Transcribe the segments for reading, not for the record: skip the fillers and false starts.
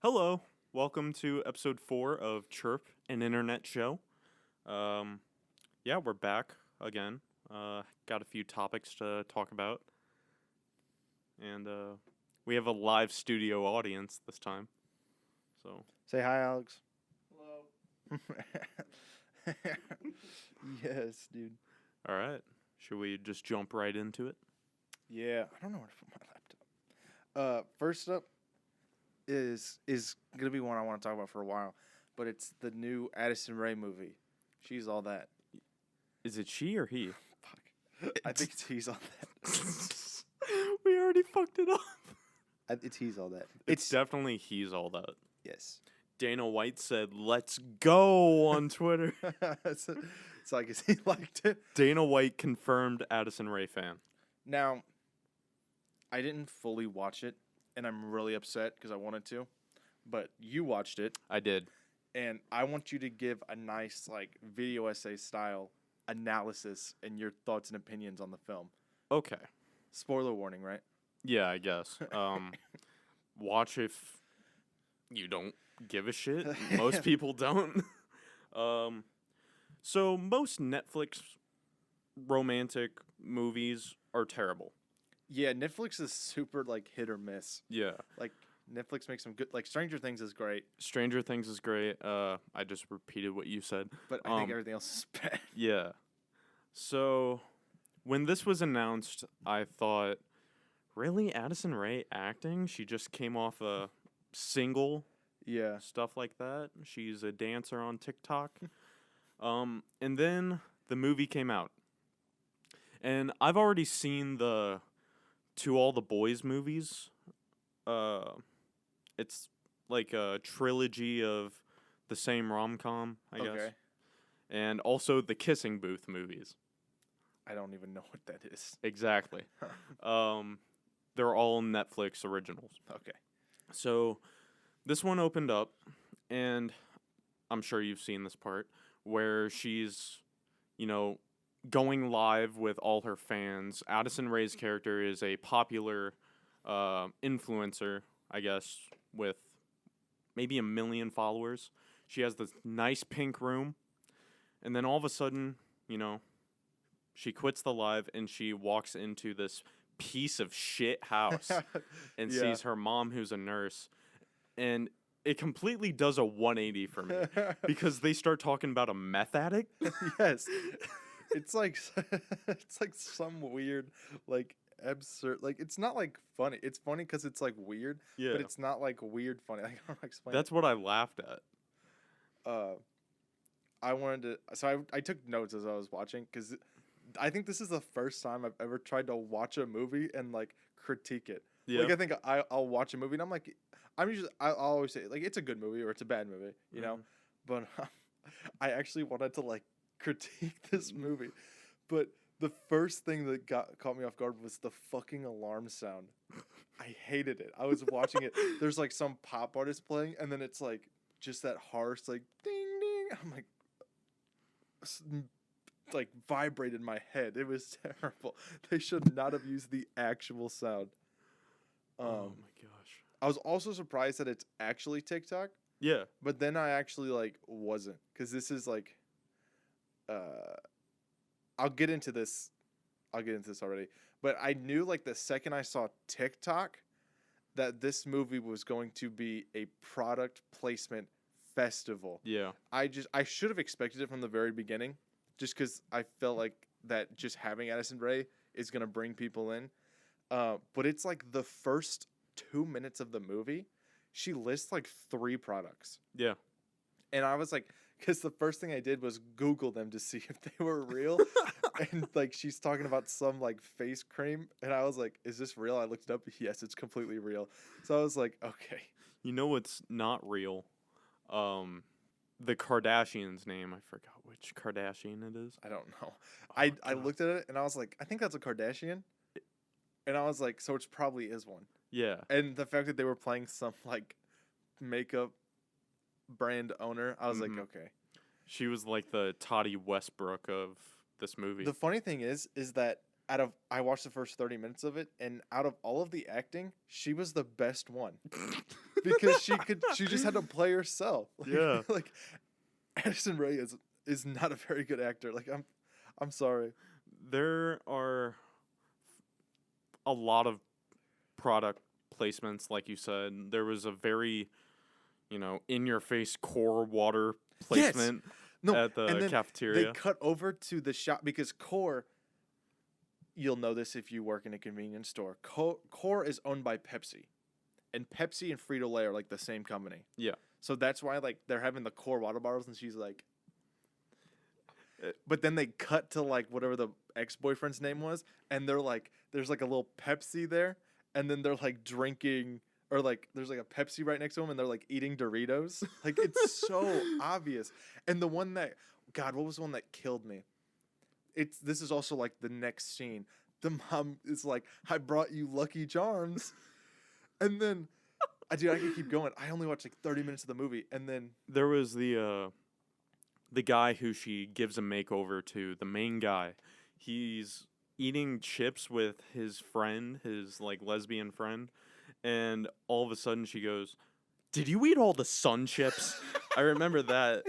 Hello, welcome to episode 4 of Chirp, an internet show. Yeah, we're back again. Got a few topics to talk about. And we have a live studio audience this time. So, Say hi, Alex. Hello. Yes, dude. all right. Should we just jump right into it? Yeah, I don't know where to put my laptop. First up is gonna be one I want to talk about for a while, but it's the new Addison Rae movie. She's all that. Is it she or he? Fuck. I think it's he's all that. We already fucked it up. It's he's all that. It's definitely he's all that. Yes. Dana White said, "Let's go" on Twitter. it's like he liked it. Dana White confirmed Addison Rae fan. Now, I didn't fully watch it, and I'm really upset because I wanted to, but you watched it. I did. And I want you to give a nice, video essay style analysis and your thoughts and opinions on the film. Okay. Spoiler warning, right? Yeah, I guess. Watch if you don't give a shit. Most people don't. So most Netflix romantic movies are terrible. Yeah, Netflix is super, hit or miss. Yeah. Netflix makes some good, Stranger Things is great, Stranger Things is great. I just repeated what you said. but I think everything else is bad. Yeah. So when this was announced, I thought, really, Addison Rae acting? She just came off a single, Yeah. stuff like that. She's a dancer on TikTok. And then the movie came out. And I've already seen the To All the Boys movies. It's like a trilogy of the same rom-com, I guess. Okay. And also the Kissing Booth movies. I don't even know what that is. Exactly. They're all Netflix originals. Okay. So this one opened up, and I'm sure you've seen this part, where she's, going live with all her fans. Addison Rae's character is a popular influencer, I guess, with maybe 1 million followers. She has this nice pink room, and then all of a sudden, she quits the live and she walks into this piece of shit house and Yeah. sees her mom, who's a nurse, and it completely does a 180 for me because they start talking about a meth addict. Yes. It's like some weird, absurd, it's not funny. It's funny because it's weird, Yeah, but it's not weird funny. I don't know how to explain. that's what I laughed at. I wanted to. So I took notes as I was watching because I think this is the first time I've ever tried to watch a movie and critique it. Yeah, I think I'll watch a movie and I'll always say it's a good movie or it's a bad movie, know. Mhm. But I actually wanted to critique this movie, but the first thing that caught me off guard was the fucking alarm sound. I hated it. I was watching it. There's some pop artist playing, and then it's just that harsh ding ding. I'm vibrated my head. It was terrible. They should not have used the actual sound. Oh my gosh. I was also surprised that it's actually TikTok, Yeah. but then I actually wasn't, because this is I'll get into this already. But I knew the second I saw TikTok that this movie was going to be a product placement festival. Yeah. I should have expected it from the very beginning, just because I felt like that just having Addison Rae is gonna bring people in. But it's the first 2 minutes of the movie, she lists 3 products. Yeah. And I was because the first thing I did was Google them to see if they were real. And she's talking about some face cream, and I was is this real? I looked it up. Yes, it's completely real. So I was okay. You know what's not real? The Kardashian's name. I forgot which Kardashian it is. I don't know. Oh, I God. looked at it and I was I think that's a Kardashian. And I was so it probably is one. Yeah. And the fact that they were playing some makeup brand owner, I was Mhm. okay. She was like the Toddy Westbrook of this movie. The funny thing is that I watched the first 30 minutes of it, and out of all of the acting, she was the best one. Because she just had to play herself. Like, Yeah. like Addison Rae is not a very good actor. Like I'm sorry. There are a lot of product placements, like you said. There was a very, in your face core water Yes. placement No, at the and then cafeteria. they cut over to the shop because Core, you'll know this if you work in a convenience store. Core is owned by Pepsi. And Pepsi and Frito-Lay are like the same company. Yeah. So that's why like they're having the Core water bottles and she's like but then they cut to like whatever the ex-boyfriend's name was and they're like there's like a little Pepsi there and then they're like drinking or like there's like a Pepsi right next to them and they're like eating Doritos. Like it's so obvious. And the one that God, what was the one that killed me? This is also like the next scene. The mom is like, I brought you Lucky Charms. And then I could keep going. I only watched like 30 minutes of the movie and then There was the guy who she gives a makeover to, the main guy. He's eating chips with his friend, his like lesbian friend, and all of a sudden she goes, "Did you eat all the sun chips?" I remember that.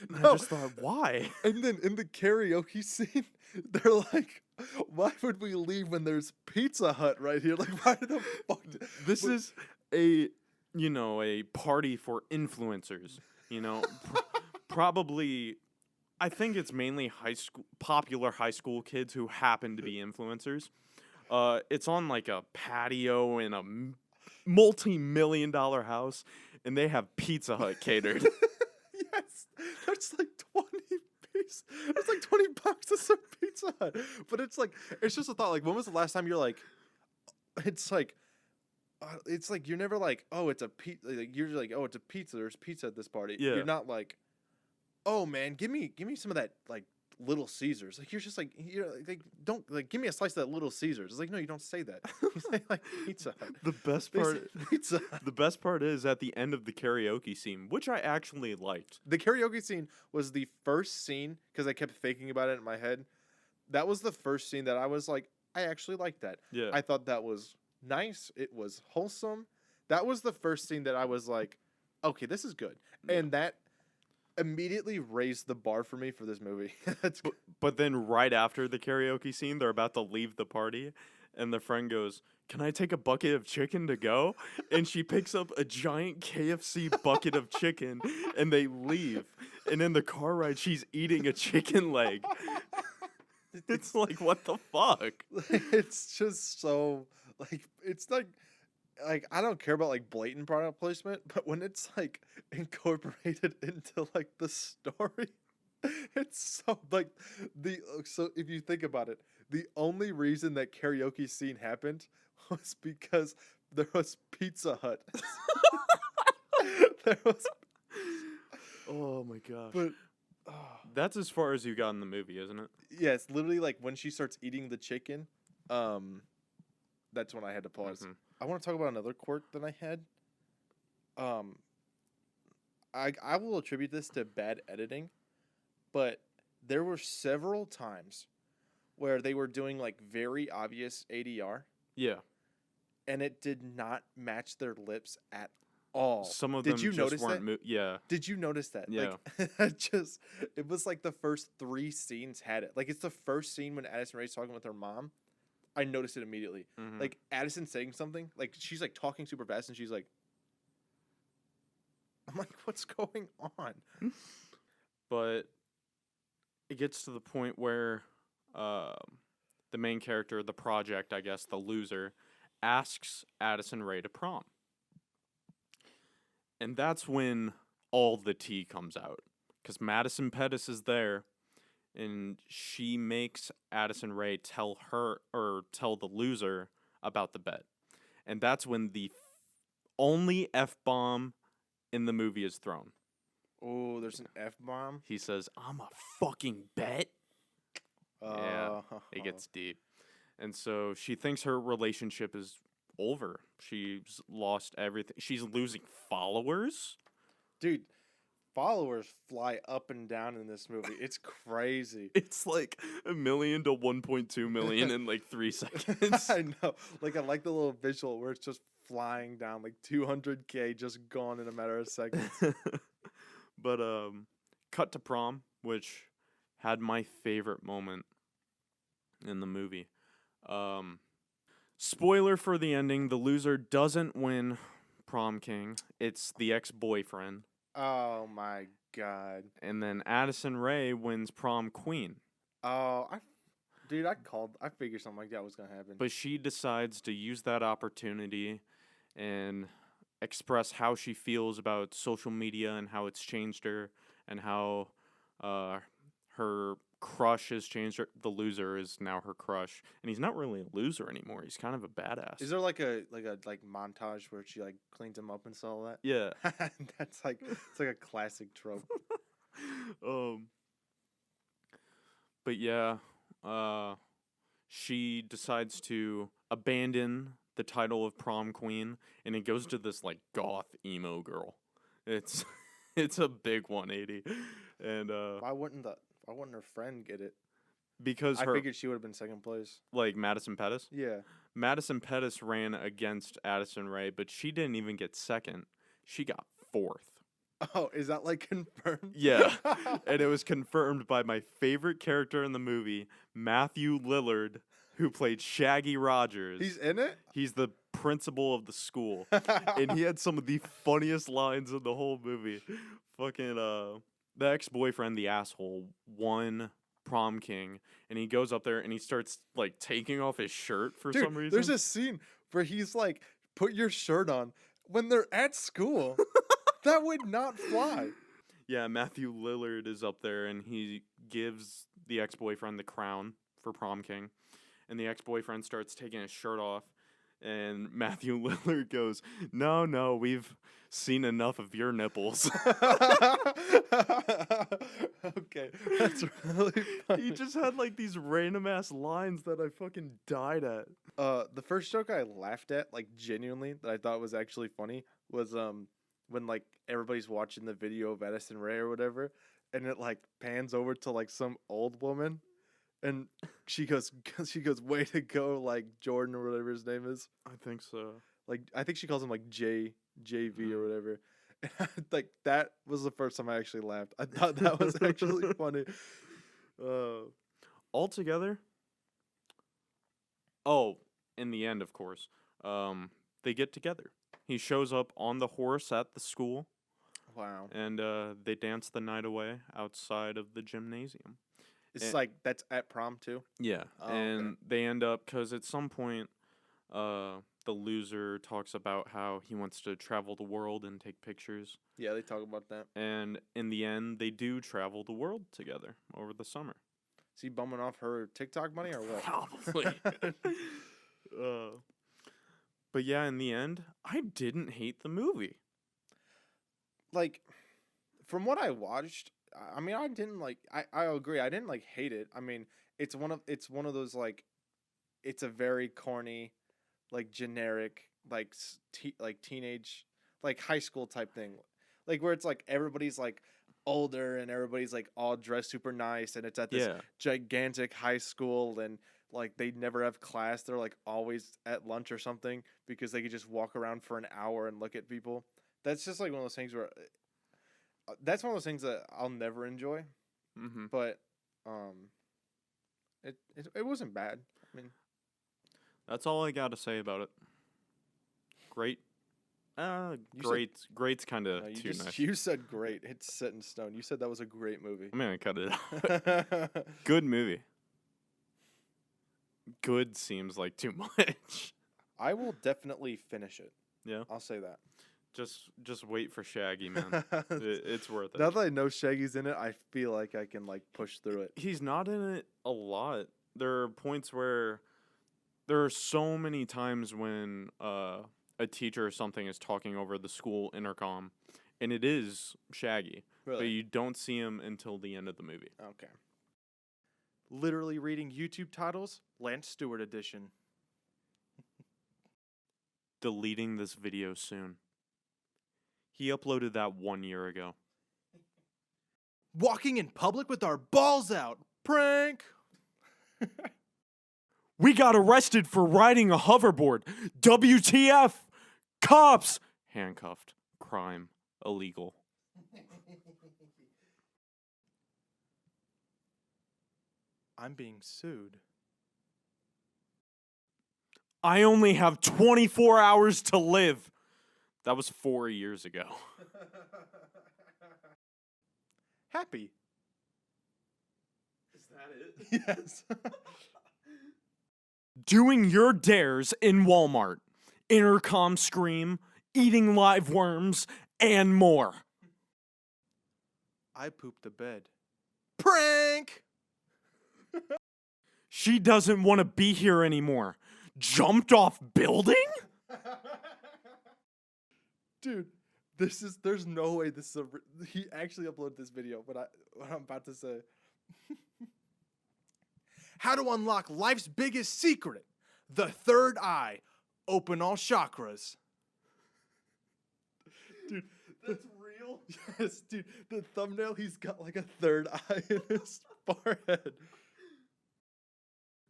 And No. I just thought, why? And then in the karaoke scene, they're like, why would we leave when there's Pizza Hut right here? Like, why the fuck? This is a party for influencers. Probably, I think it's mainly popular high school kids who happen to be influencers. It's on like a patio in a multi-million-dollar house, and they have Pizza Hut catered. Yes, that's like 20 piece. It's like $20 to serve Pizza Hut. But it's just a thought. Like, when was the last time you're like, it's like you're never like, oh, it's a pizza. Like, you're just like, oh, it's a pizza. There's pizza at this party. Yeah. You're not like, oh man, give me some of that like Little Caesars. Like you're just like don't like give me a slice of that Little Caesars. It's like no, you don't say that. You say like Pizza Hut. The best They say part, Pizza Hut. the best part is at the end of the karaoke scene, which I actually liked. The karaoke scene was the first scene because I kept thinking about it in my head. That was the first scene that I was like, I actually liked that. Yeah. I thought that was nice. It was wholesome. That was the first scene that I was like, okay, this is good. Yeah. And that immediately raised the bar for me for this movie. But then right after the karaoke scene, they're about to leave the party, and the friend goes, "Can I take a bucket of chicken to go?" And she picks up a giant KFC bucket of chicken, and they leave. And in the car ride, she's eating a chicken leg. It's like, what the fuck? It's just so like it's like I don't care about like blatant product placement, but when it's like incorporated into like the story, it's so like so if you think about it, the only reason that karaoke scene happened was because there was Pizza Hut. There was Oh my gosh. but That's as far as you got in the movie, isn't it? yeah, it's literally like when she starts eating the chicken, that's when I had to pause. Mhm. I want to talk about another quirk that I had. I will attribute this to bad editing, but there were several times where they were doing like very obvious ADR, Yeah. and it did not match their lips at all. Some of Did them you just notice weren't that? yeah. Did you notice that? Yeah. Like, it was like the first 3 scenes had it. Like it's the first scene when Addison Rae's talking with her mom. I noticed it immediately. Mhm. Like Addison saying something, like she's like talking super fast and she's like, I'm like, what's going on? But it gets to the point where the main character, the project, I guess, the loser, asks Addison Rae to prom. And that's when all the tea comes out. Because Madison Pettis is there, and she makes Addison Rae tell the loser about the bet. And that's when the only F-bomb in the movie is thrown. Oh, there's an F-bomb? He says, "I'm a fucking bet." Yeah, it gets deep. And so she thinks her relationship is over. She's lost everything. She's losing followers. Dude, followers fly up and down in this movie. It's crazy. It's like 1 million to 1.2 million in like 3 seconds. I know. Like, I like the little visual where it's just flying down, like 200K just gone in a matter of seconds. But cut to prom, which had my favorite moment in the movie. Spoiler for the ending, the loser doesn't win prom king. It's the ex-boyfriend. Oh my god. And then Addison Rae wins prom queen. Oh, I figured something like that was going to happen. But she decides to use that opportunity and express how she feels about social media and how it's changed her and how her crush has changed her. The loser is now her crush, and he's not really a loser anymore. He's kind of a badass. Is there like a montage where she like cleans him up and so all that? Yeah. It's like a classic trope. But yeah, she decides to abandon the title of prom queen, and it goes to this like goth emo girl. It's a big 180, and Why wouldn't her friend get it? Because I figured she would have been second place. Like Madison Pettis. Yeah. Madison Pettis ran against Addison Rae, but she didn't even get second. She got 4th. Oh, is that like confirmed? Yeah. And it was confirmed by my favorite character in the movie, Matthew Lillard, who played Shaggy Rogers. He's in it? He's the principal of the school. And he had some of the funniest lines in the whole movie. Fucking the ex-boyfriend, the asshole, won prom king, and he goes up there and he starts like taking off his shirt for some reason. There's a scene where he's like, put your shirt on when they're at school. That would not fly. Yeah, Matthew Lillard is up there and he gives the ex-boyfriend the crown for prom king, and the ex-boyfriend starts taking his shirt off, and Matthew Lillard goes, no, we've seen enough of your nipples. Okay, that's really funny. He just had like these random ass lines that I fucking died at. The first joke I laughed at, like genuinely, that I thought was actually funny was when like everybody's watching the video of Addison Rae or whatever, and it like pans over to like some old woman, and she goes, way to go, like Jordan or whatever his name is. I think so. Like I think she calls him like JV or whatever. And like that was the first time I actually laughed. I thought that was actually funny. Altogether. Oh, in the end, of course, they get together. He shows up on the horse at the school. Wow. And they dance the night away outside of the gymnasium. It's like that's at prom too? Yeah. Oh, and okay. they end up, because at some point, the loser talks about how he wants to travel the world and take pictures. Yeah, they talk about that. And in the end, they do travel the world together over the summer. Is he bumming off her TikTok money or what? Probably. But yeah, in the end, I didn't hate the movie. Like, from what I watched, I mean, I didn't like. I agree. I didn't like hate it. I mean, it's one of those like, it's a very corny, like generic, like teenage, like high school type thing, like where it's like everybody's like older and everybody's like all dressed super nice, and it's at this gigantic high school, and like they never have class. They're like always at lunch or something because they could just walk around for an hour and look at people. That's just like one of those things where that's one of those things that I'll never enjoy. Mm-hmm. But it wasn't bad. I mean, that's all I got to say about it. Great. Great's kind of too nice. You said great. It's set in stone. You said that was a great movie. I'm gonna cut it out. Good movie. Good seems like too much. I will definitely finish it. Yeah, I'll say that. Just wait for Shaggy, man. It's worth it. Now that I know Shaggy's in it, I feel like I can like push through it. He's not in it a lot. There are points where there are so many times when a teacher or something is talking over the school intercom, and it is Shaggy, really? But you don't see him until the end of the movie. Okay. Literally reading YouTube titles, Lance Stewart edition. Deleting this video soon. He uploaded that 1 year ago. walking in public with our balls out. Prank! We got arrested for riding a hoverboard. WTF! Cops! Handcuffed. Crime. Illegal. I'm being sued. I only have 24 hours to live. That was 4 years ago. Happy. Is that it? Yes. Doing your dares in Walmart. Intercom scream, eating live worms, and more. I pooped the bed. Prank! She doesn't want to be here anymore. Jumped off building? Dude, there's no way this is he actually uploaded this video, but what I'm about to say. How to unlock life's biggest secret, the third eye. Open all chakras. Dude, That's real? yes, dude. The thumbnail, he's got like a third eye in his forehead.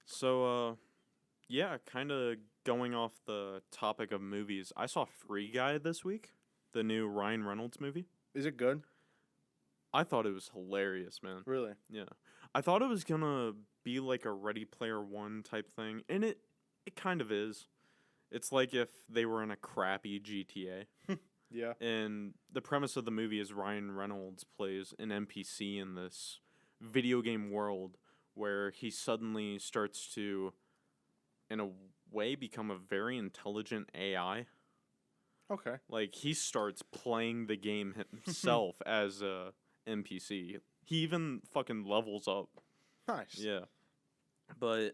So, yeah, kind of going off the topic of movies. I saw Free Guy this week, the new Ryan Reynolds movie. Is it good? I thought it was hilarious, man. Really? Yeah. I thought it was gonna be like a Ready Player One type thing, and it kind of is. It's like if they were in a crappy GTA. Yeah. And the premise of the movie is Ryan Reynolds plays an NPC in this video game world where he suddenly starts to, in a way, become a very intelligent AI. Okay. Like, he starts playing the game himself as a NPC. He even fucking levels up. Nice. Yeah. But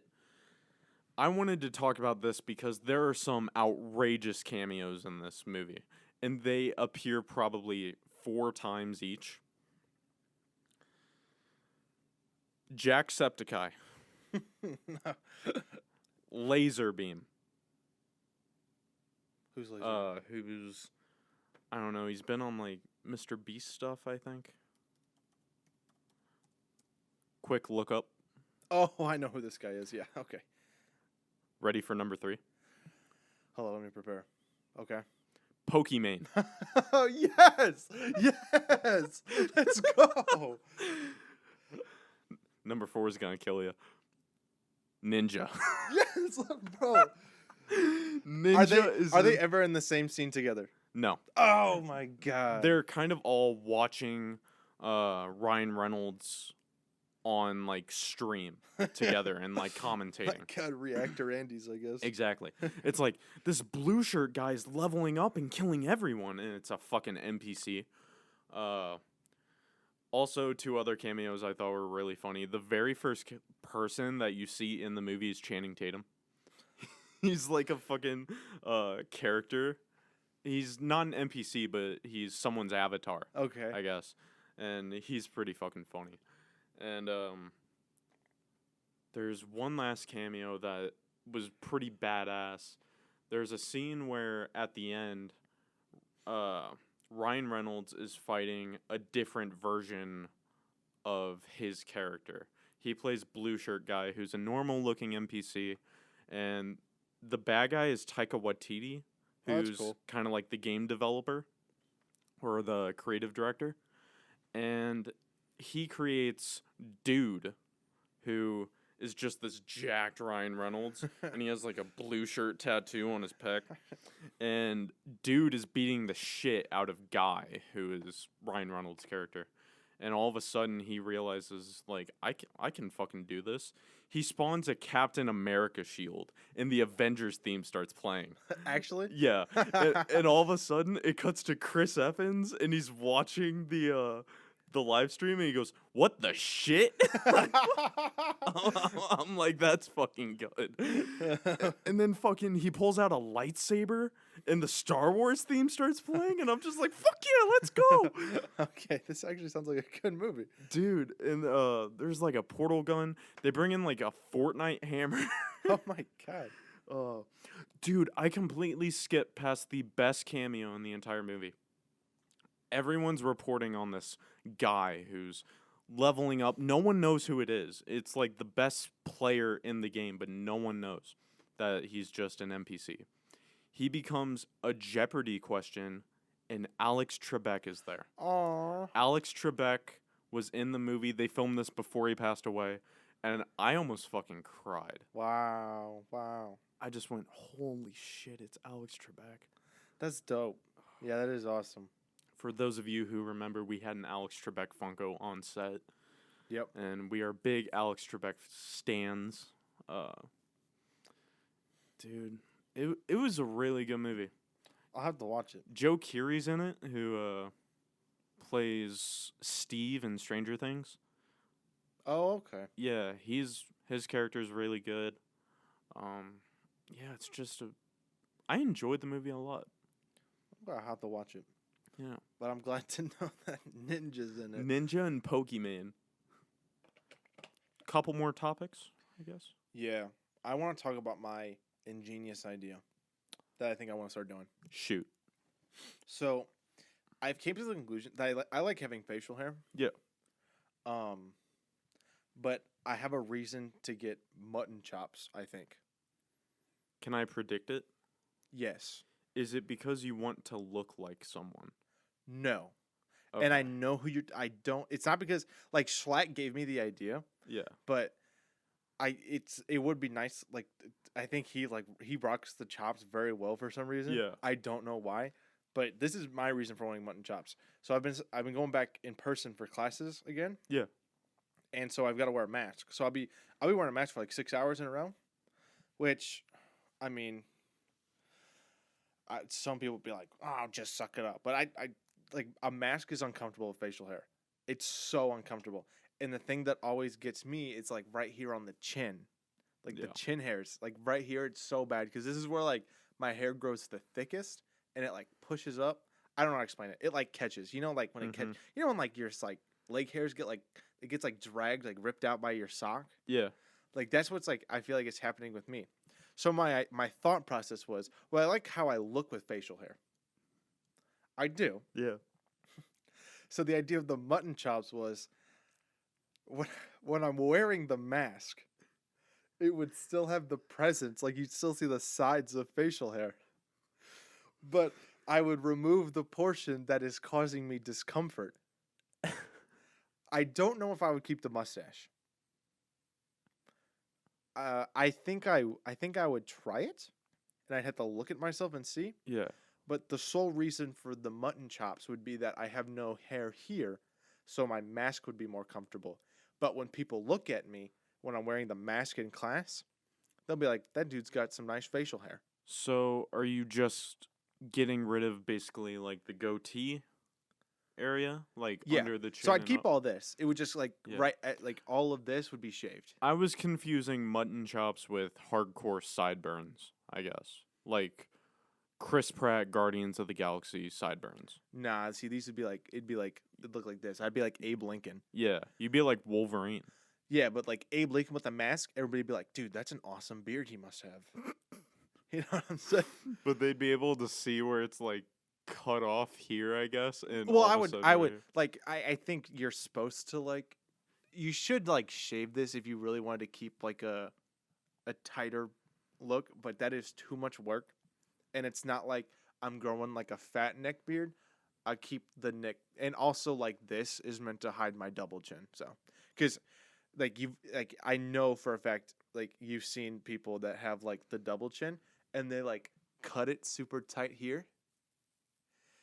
I wanted to talk about this because there are some outrageous cameos in this movie. And they appear probably 4 times each. Jacksepticeye. Laser Beam. Who's lazy? Who's, I don't know, he's been on like Mr. Beast stuff, I think. Quick look up. Oh, I know who this guy is. Yeah. Okay. Ready for number 3? Hold on, let me prepare. Okay. Pokimane. Oh, yes! Yes! Let's go! Number 4 is gonna kill you. Ninja. Yes, bro. Ninja Are they ever in the same scene together? No. Oh my god. They're kind of all watching Ryan Reynolds on like stream together and like commentating. Like God, reactor Andes, I guess. Exactly. It's like this blue shirt guy's leveling up and killing everyone, and it's a fucking NPC. Also, 2 other cameos I thought were really funny. The very first person that you see in the movie is Channing Tatum. He's like a fucking character. He's not an NPC, but he's someone's avatar, Okay. I guess. And he's pretty fucking funny. And there's one last cameo that was pretty badass. There's a scene where at the end, Ryan Reynolds is fighting a different version of his character. He plays Blue Shirt Guy, who's a normal-looking NPC, and the bad guy is Taika Waititi, who's kind of like the game developer or the creative director. And he creates Dude, who is just this jacked Ryan Reynolds, and he has like a blue shirt tattoo on his pec. And Dude is beating the shit out of Guy, who is Ryan Reynolds' character. And all of a sudden, he realizes, like, I can fucking do this. He spawns a Captain America shield, and the Avengers theme starts playing. Actually? Yeah. And all of a sudden, it cuts to Chris Evans, and he's watching the live stream, and he goes, "What the shit?" I'm like, that's fucking good. And then fucking he pulls out a lightsaber, and the Star Wars theme starts playing, and I'm just like, fuck yeah, let's go. Okay, this actually sounds like a good movie. Dude, and there's like a portal gun. They bring in like a Fortnite hammer. Oh my god. Dude, I completely skipped past the best cameo in the entire movie. Everyone's reporting on this guy who's leveling up. No one knows who it is. It's like the best player in the game, but no one knows that he's just an NPC. He becomes a Jeopardy question, and Alex Trebek is there. Aww. Alex Trebek was in the movie. They filmed this before he passed away, and I almost fucking cried. Wow. Wow. I just went, holy shit, it's Alex Trebek. That's dope. Yeah, that is awesome. For those of you who remember, we had an Alex Trebek Funko on set. Yep. And we are big Alex Trebek stans. Dude, it was a really good movie. I'll have to watch it. Joe Keery's in it, who plays Steve in Stranger Things. Oh, okay. Yeah, his character's really good. Yeah, it's just I enjoyed the movie a lot. I'll have to watch it. Yeah. But I'm glad to know that Ninja's in it. Ninja and Pokemon. Couple more topics, I guess. Yeah. I want to talk about my ingenious idea that I think I want to start doing. Shoot. So, I've came to the conclusion that I like having facial hair. Yeah. But I have a reason to get mutton chops, I think. Can I predict it? Yes. Is it because you want to look like someone? No. Okay. And I know who I don't. It's not because like Schlatt gave me the idea, Yeah. but it would be nice. Like I think he rocks the chops very well for some reason. Yeah. I don't know why, but this is my reason for wanting mutton chops. So I've been going back in person for classes again. Yeah. And so I've got to wear a mask. So I'll be wearing a mask for like 6 hours in a row, which, I mean, some people would be like, "Oh, just suck it up." But I like a mask is uncomfortable with facial hair. It's so uncomfortable. And the thing that always gets me is like right here on the chin, like the chin hairs, like right here. It's so bad because this is where like my hair grows the thickest, and it like pushes up. I don't know how to explain it. It like catches, like when it catches, when like your like leg hairs get like it gets like dragged, like ripped out by your sock. Yeah. Like that's what's like I feel like it's happening with me. So my thought process was, well, I like how I look with facial hair. I do. Yeah. So the idea of the mutton chops was when I'm wearing the mask, it would still have the presence, like you'd still see the sides of facial hair. But I would remove the portion that is causing me discomfort. I don't know if I would keep the mustache. I think I would try it, and I'd have to look at myself and see. Yeah. But the sole reason for the mutton chops would be that I have no hair here, so my mask would be more comfortable. But when people look at me when I'm wearing the mask in class, they'll be like, "That dude's got some nice facial hair." So are you just getting rid of basically like the goatee area, like under the chin? So I'd and keep up? all this. It would just like Yeah. right at, like all of this would be shaved. I was confusing mutton chops with hardcore sideburns, I guess. Like Chris Pratt, Guardians of the Galaxy sideburns. Nah, see, these would be like it'd look like this. I'd be like Abe Lincoln. Yeah, you'd be like Wolverine. Yeah, but like Abe Lincoln with a mask, everybody'd be like, "Dude, that's an awesome beard he must have." You know what I'm saying? But they'd be able to see where it's like cut off here, I guess. And Well, all I of a would sudden like I think you're supposed to like you should like shave this if you really wanted to keep like a tighter look, but that is too much work. And it's not like I'm growing like a fat neck beard. I keep the neck, and also like this is meant to hide my double chin. So, because I know for a fact like you've seen people that have like the double chin and they like cut it super tight here.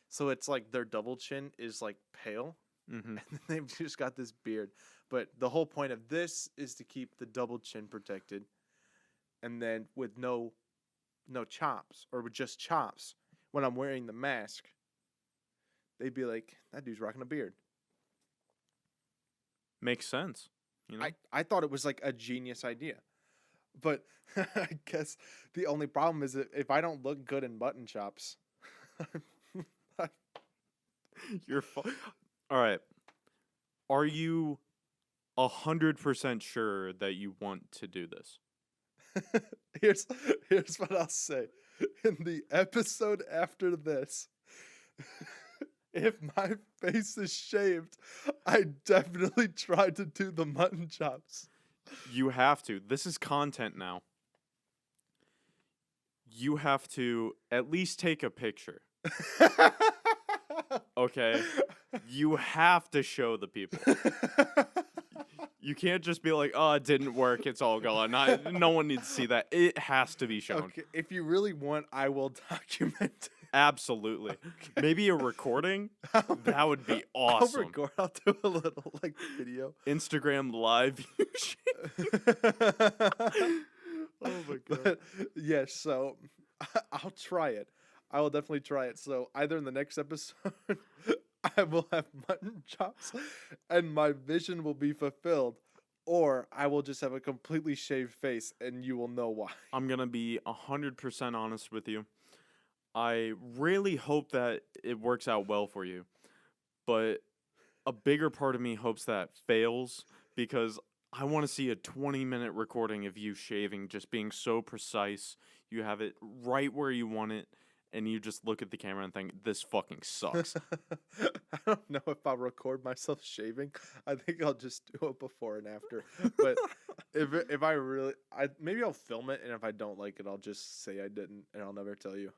So it's like their double chin is like pale, Mm-hmm. and they've just got this beard. But the whole point of this is to keep the double chin protected, and then with no chops or with just chops, when I'm wearing the mask, they'd be like, "That dude's rocking a beard." Makes sense. You know? I thought it was like a genius idea, but I guess the only problem is that if I don't look good in mutton chops. You're all right. Are you 100% sure that you want to do this? Here's what I'll say. In the episode after this, If my face is shaved, I definitely tried to do the mutton chops. You have to. This is content now. You have to at least take a picture. Okay? You have to show the people. You can't just be like, oh, it didn't work. It's all gone. No one needs to see that. It has to be shown. Okay, if you really want, I will document it. Absolutely. Okay. Maybe a recording? That would be I'll awesome. record. I'll do a little like video. Instagram live. Oh my god. But, yes, so I'll try it. I will definitely try it. So either in the next episode, I will have mutton chops, and my vision will be fulfilled, or I will just have a completely shaved face, and you will know why. I'm gonna be 100% honest with you. I really hope that it works out well for you, but a bigger part of me hopes that fails because I want to see a 20-minute recording of you shaving, just being so precise. You have it right where you want it, and you just look at the camera and think, this fucking sucks. I don't know if I'll record myself shaving. I think I'll just do it before and after. But if I really, maybe I'll film it, and if I don't like it, I'll just say I didn't, and I'll never tell you.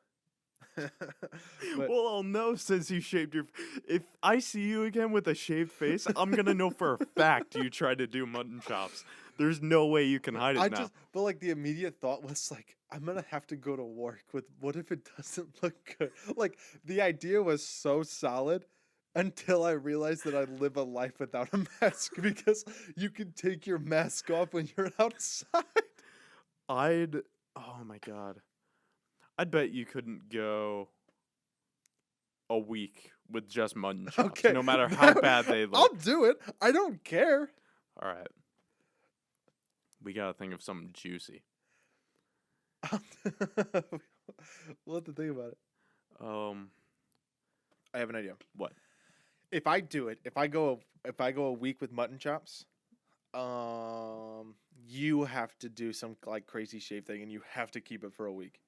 But, Well, I'll know since you shaved your... If I see you again with a shaved face, I'm going to know for a fact you tried to do mutton chops. There's no way you can hide it now. but like the immediate thought was like, I'm gonna have to go to work with, what if it doesn't look good? Like the idea was so solid until I realized that I live a life without a mask because you can take your mask off when you're outside. Oh my god. I'd bet you couldn't go a week with just mutton chops, Okay, no matter how bad they look. I'll do it. I don't care. All right. We gotta think of something juicy. We'll have to think about it. I have an idea. What? If I do it, if I go a week with mutton chops, you have to do some like crazy shave thing, and you have to keep it for a week.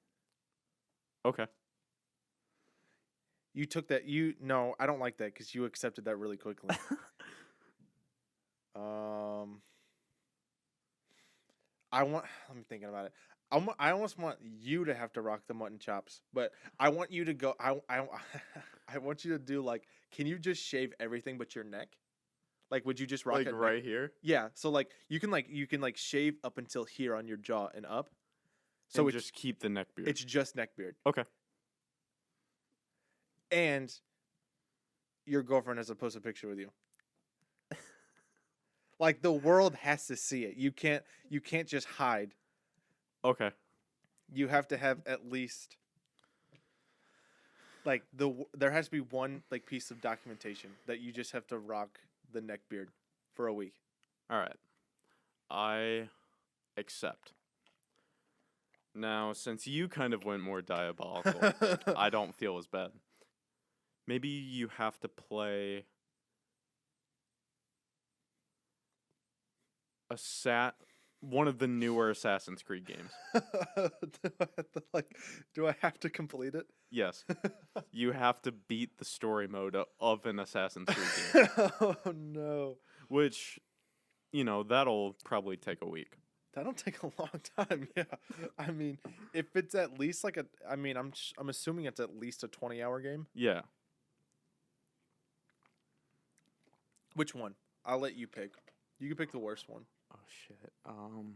Okay. You took that. No, I don't like that because you accepted that really quickly. I'm thinking about it. I almost want you to have to rock the mutton chops, but I want you to go. I want you to do like, can you just shave everything but your neck? Like, would you just rock Like it right here? Yeah. So like you can shave up until here on your jaw and up. So And it's just keep the neck beard. it's just neck beard. Okay. And your girlfriend has to post a picture with you. Like the world has to see it. You can't just hide. Okay. You have to have at least like there has to be one like piece of documentation that you just have to rock the neck beard for a week. All right. I accept. Now, since you kind of went more diabolical, I don't feel as bad. Maybe you have to play one of the newer Assassin's Creed games. Do I have to complete it? Yes. You have to beat the story mode of an Assassin's Creed game. Oh no. Which, that'll probably take a week. That'll take a long time. Yeah. I mean, if it's at least like I'm assuming it's at least a 20-hour game. Yeah. Which one? I'll let you pick. You can pick the worst one. Oh shit. God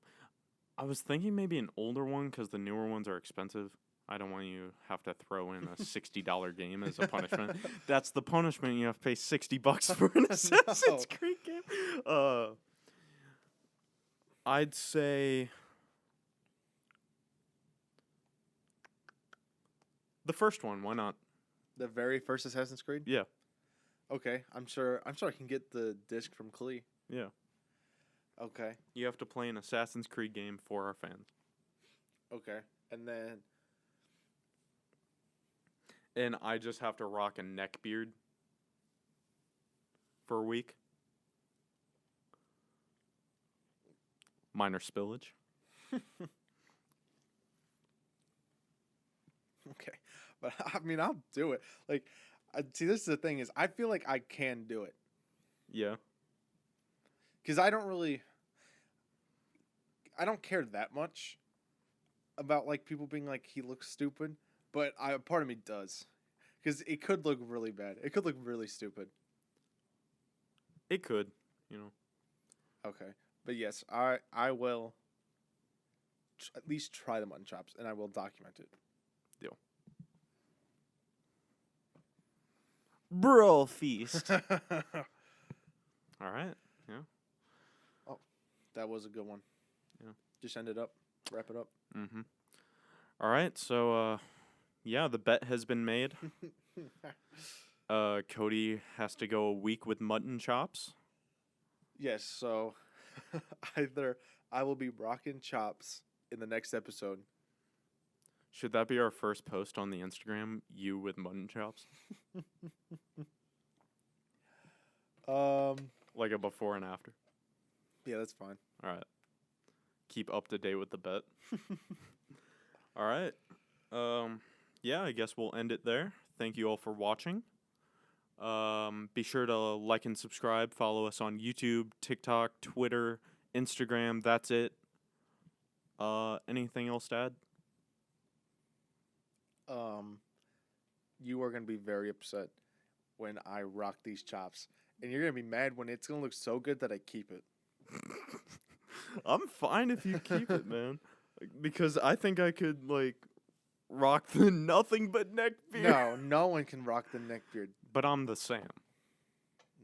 damn. I was thinking maybe an older one because the newer ones are expensive. I don't want you to have to throw in a $60 game as a punishment. That's the punishment. You have to pay $60 for an Assassin's Creed game. I'd say the first one. Why not? The very first Assassin's Creed? Yeah. Okay. I'm sure I can get the disc from Klee. Yeah. Okay. You have to play an Assassin's Creed game for our fans. Okay. And I just have to rock a neck beard for a week. Minor spillage. Okay. But I mean, I'll do it. Like, see, this is the thing is, I feel like I can do it Yeah. because I don't care that much about like people being like he looks stupid, but part of me does because it could look really bad. It could look really stupid. It could, you know. Okay, but yes, I will at least try the mutton chops, and I will document it. Deal. Bro feast. All right. Yeah. Oh, that was a good one. Yeah. Just end it up. Wrap it up. Mm-hmm. All right. So, yeah, the bet has been made. Cody has to go a week with mutton chops. Yes, so either I will be rocking chops in the next episode. Should that be our first post on the Instagram? You with mutton chops? Like a before and after. Yeah, that's fine. All right. Keep up to date with the bet. All right. Yeah, I guess we'll end it there. Thank you all for watching. Be sure to like and subscribe. Follow us on YouTube, TikTok, Twitter, Instagram. That's it. Anything else to add? You are going to be very upset when I rock these chops. And you're going to be mad when it's going to look so good that I keep it. I'm fine if you keep it, man. Because I think I could, like, rock the nothing but neck beard. No, no one can rock the neck beard. But I'm the Sam.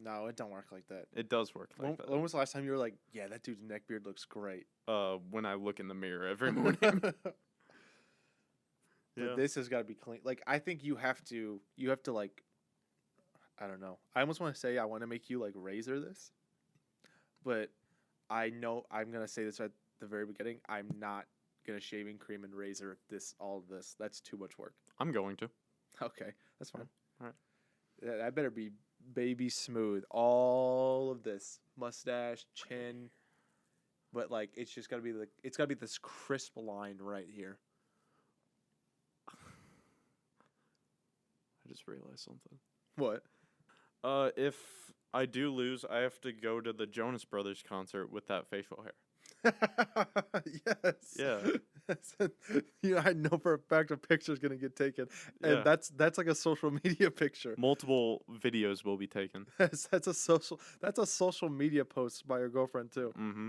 No, it don't work like that. It does work like that. When was the last time you were like, yeah, that dude's neck beard looks great? When I look in the mirror every morning. But Yeah. this has got to be clean. Like, I think you have to like, I don't know. I almost want to say I want to make you like razor this, but I know I'm gonna say this at the very beginning. I'm not gonna shaving cream and razor all of this. That's too much work. I'm going to. Okay, that's fine. All right. That better be baby smooth. All of this mustache, chin, but like it's just gotta be it's gotta be this crisp line right here. I just realized something. What? If I do lose, I have to go to the Jonas Brothers concert with that facial hair. Yes. Yeah. I know for a fact a picture's gonna get taken, and Yeah. that's like a social media picture. Multiple videos will be taken. That's a social media post by your girlfriend too. Mm-hmm.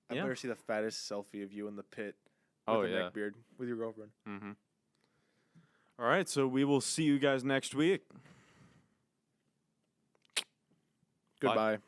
I Yeah. better see the fattest selfie of you in the pit with Oh, a yeah. neck beard with your girlfriend. Mm-hmm. All right, so we will see you guys next week. Goodbye.